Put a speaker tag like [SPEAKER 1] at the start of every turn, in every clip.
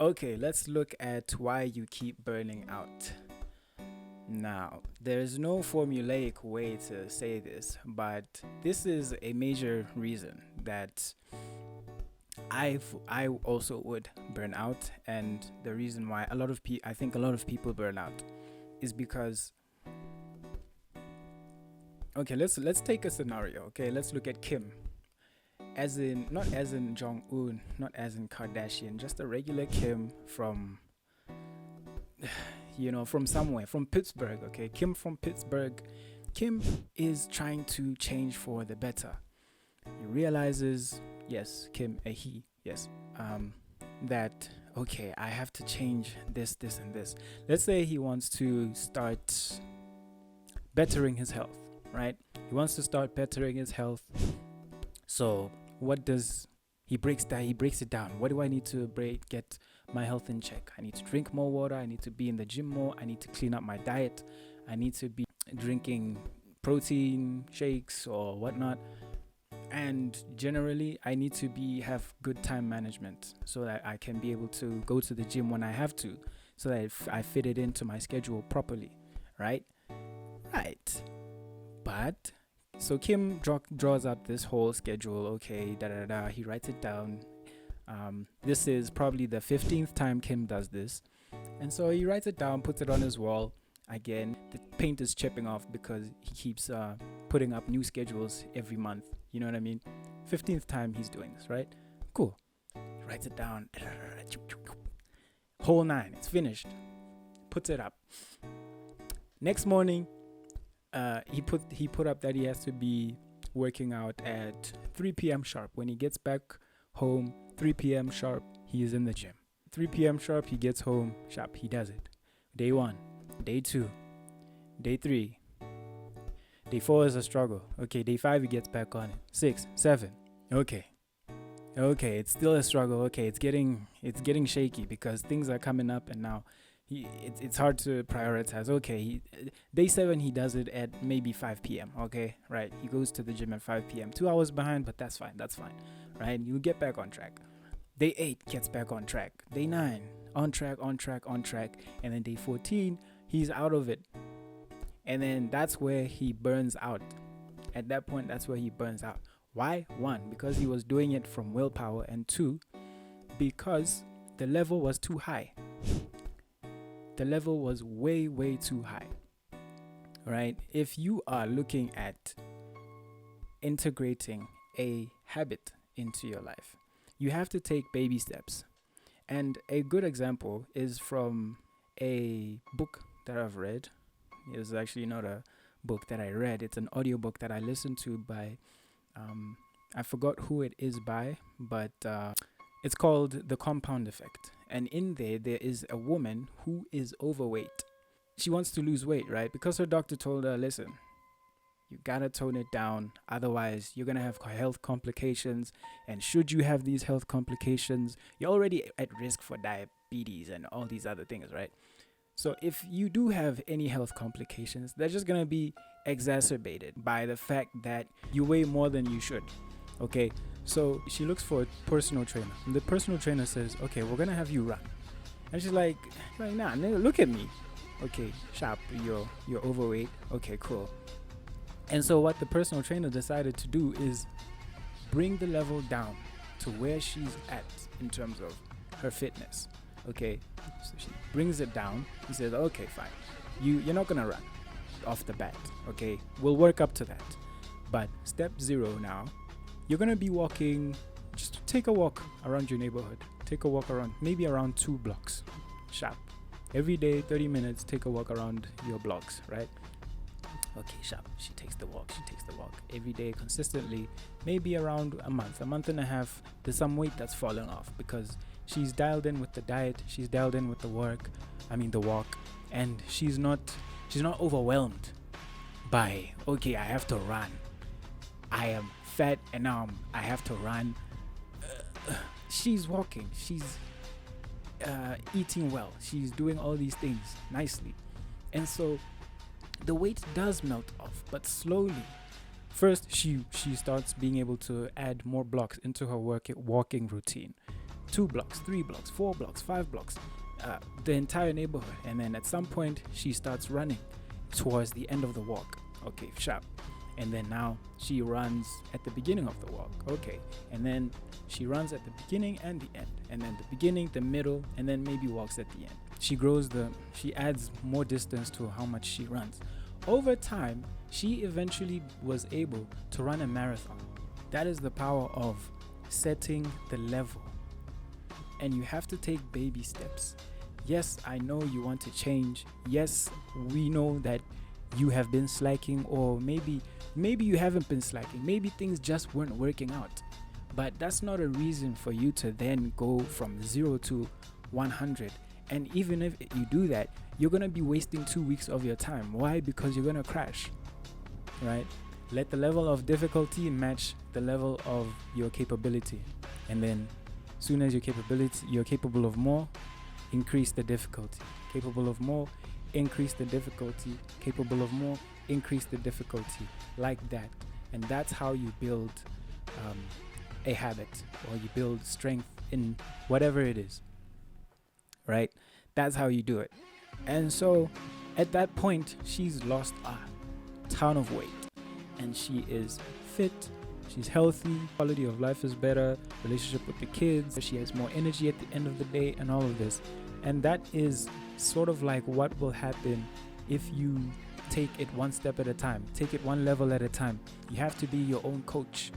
[SPEAKER 1] Okay, let's look at why you keep burning out. Now, there's no formulaic way to say this, but this is a major reason that I also would burn out, and the reason why I think a lot of people burn out is because okay, let's take a scenario. Okay, let's look at Kim, as in not as in Jong Un, not as in Kardashian, just a regular Kim from from somewhere, from Pittsburgh. Okay, Kim from Pittsburgh. Kim is trying to change for the better. He realizes, yes, Kim, a he, yes, that okay, I have to change this, this, and this. Let's say he wants to start bettering his health, right? He wants to start bettering his health. So what does he breaks that? He breaks it down. What do I need to get my health in check? I need to drink more water. I need to be in the gym more. I need to clean up my diet. I need to be drinking protein shakes or whatnot. And generally, I need to have good time management so that I can be able to go to the gym when I have to, so that I fit it into my schedule properly, right? Right. But so Kim draws up this whole schedule. Okay, da da da. He writes it down. This is probably the 15th time Kim does this, and so he writes it down, puts it on his wall. Again, the paint is chipping off because he keeps putting up new schedules every month. You know what I mean? 15th time he's doing this, right? Cool. He writes it down. Whole 9. It's finished. Puts it up. Next morning, he put up that he has to be working out at 3 p.m. sharp. When he gets back home, 3 p.m. sharp, he is in the gym. 3 p.m. sharp, he gets home sharp. He does it. Day 1. Day 2, day 3, day 4 is a struggle. Okay, day 5 he gets back on it. 6, 7. Okay, it's still a struggle. Okay, it's getting shaky because things are coming up, and now it's hard to prioritize. Okay, day 7 he does it at maybe 5 p.m. Okay, right? He goes to the gym at 5 p.m. 2 hours behind, but that's fine. Right? You get back on track. Day 8 gets back on track. Day 9 on track, and then day 14. He's out of it. And then that's where he burns out. At that point, that's where he burns out. Why? 1, because he was doing it from willpower. And 2, because the level was too high. The level was way, way too high. Right? If you are looking at integrating a habit into your life, you have to take baby steps. And a good example is from a book that I've read. It was actually not a book that I read. It's an audiobook that I listened to by I forgot who it is by, but it's called The Compound Effect. And in there is a woman who is overweight. She wants to lose weight, right? Because her doctor told her, listen, you gotta tone it down, otherwise you're gonna have health complications, and should you have these health complications, you're already at risk for diabetes and all these other things, right? So if you do have any health complications, they're just going to be exacerbated by the fact that you weigh more than you should. Okay, so she looks for a personal trainer. And the personal trainer says, okay, we're going to have you run. And she's like, nah, look at me. Okay, sharp, you're overweight. Okay, cool. And so what the personal trainer decided to do is bring the level down to where she's at in terms of her fitness. Okay, so she brings it down. He says, okay, fine. You're not going to run off the bat. Okay, we'll work up to that. But step 0 now, you're going to be walking. Just take a walk around your neighborhood. Take a walk around, maybe around 2 blocks. Sharp. Every day, 30 minutes, take a walk around your blocks, right? Okay, sharp. She takes the walk. Every day, consistently, maybe around a month and a half. There's some weight that's fallen off because she's dialed in with the diet. She's dialed in with the walk, and she's not overwhelmed by, okay, I have to run. I am fat and now I have to run. She's walking. She's eating well. She's doing all these things nicely, and so the weight does melt off, but slowly. First, she starts being able to add more blocks into her walking routine. 2 blocks, 3 blocks, 4 blocks, 5 blocks, the entire neighborhood. And then at some point, she starts running towards the end of the walk. Okay, sharp. And then now she runs at the beginning of the walk. Okay. And then she runs at the beginning and the end. And then the beginning, the middle, and then maybe walks at the end. She adds more distance to how much she runs. Over time, she eventually was able to run a marathon. That is the power of setting the level. And you have to take baby steps. Yes, I know you want to change. Yes, we know that you have been slacking, or maybe you haven't been slacking. Maybe things just weren't working out. But that's not a reason for you to then go from 0 to 100. And even if you do that, you're going to be wasting 2 weeks of your time. Why? Because you're going to crash, right? Let the level of difficulty match the level of your capability. And then soon as you're capable of more, increase the difficulty. Capable of more, increase the difficulty. Capable of more, increase the difficulty. Like that. And that's how you build a habit, or you build strength in whatever it is, right? That's how you do it. And so at that point, she's lost a ton of weight, and she is fit, she's healthy, quality of life is better, relationship with the kids, she has more energy at the end of the day, and all of this. And that is sort of like what will happen if you take it one step at a time, take it one level at a time. You have to be your own coach.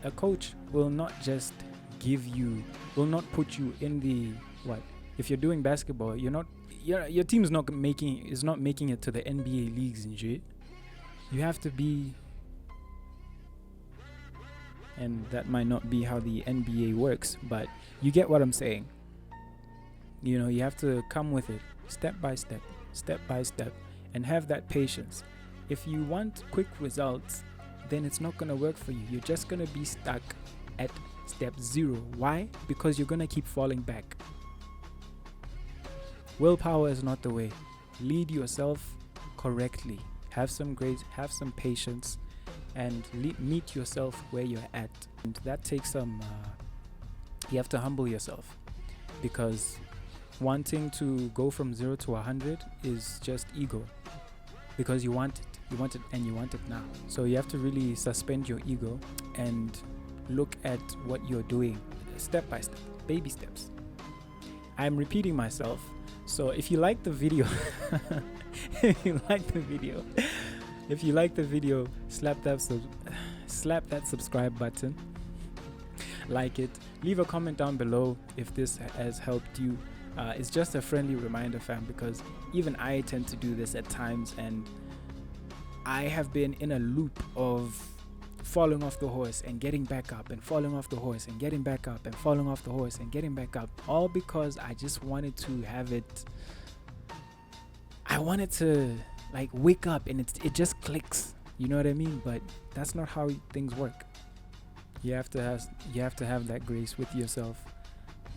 [SPEAKER 1] A coach will not just will not put you in the what? If you're doing basketball, your team is not making it to the NBA leagues and shit. You have to be, and that might not be how the NBA works, but you get what I'm saying. You have to come with it step by step, and have that patience. If you want quick results, then it's not going to work for you. You're just going to be stuck at step 0. Why? Because you're going to keep falling back. Willpower is not the way. Lead yourself correctly. Have some grace, have some patience, and meet yourself where you're at. And that takes you have to humble yourself, because wanting to go from 0 to 100 is just ego, because you want it, and you want it now. So you have to really suspend your ego and look at what you're doing step by step, baby steps. I'm repeating myself. So if you like the video, if you like the video, slap that subscribe button, like it, leave a comment down below if this has helped you. It's just a friendly reminder, fam, because even I tend to do this at times, and I have been in a loop of falling off the horse and getting back up, and falling off the horse and getting back up, and falling off the horse and getting back up, all because I just wanted to have it. I wanted to like wake up and it just clicks, you know what I mean? But that's not how things work. You have to have that grace with yourself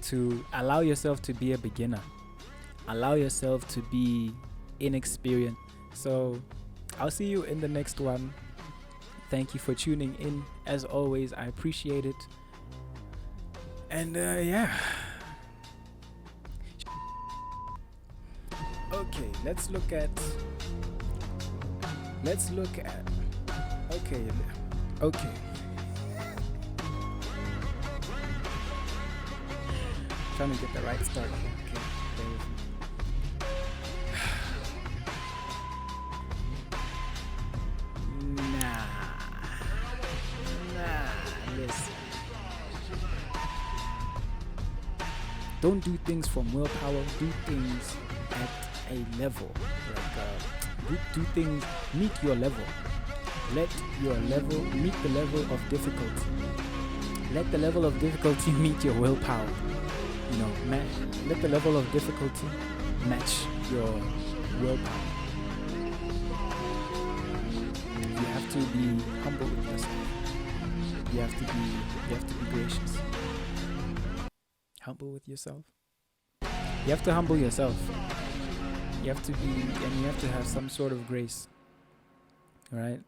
[SPEAKER 1] to allow yourself to be a beginner, allow yourself to be inexperienced. So I'll see you in the next one. Thank you for tuning in. As always, I appreciate it. And yeah. Okay, let's look at. Okay. Trying to get the right start here. Okay, bear with me. Listen. Don't do things from willpower. Do things at a level. Do things, meet your level. Let your level meet the level of difficulty. Let the level of difficulty meet your willpower. Let the level of difficulty match your willpower. You have to be humble with yourself. You have to be gracious. Humble with yourself. You have to humble yourself. You have to have some sort of grace. All right?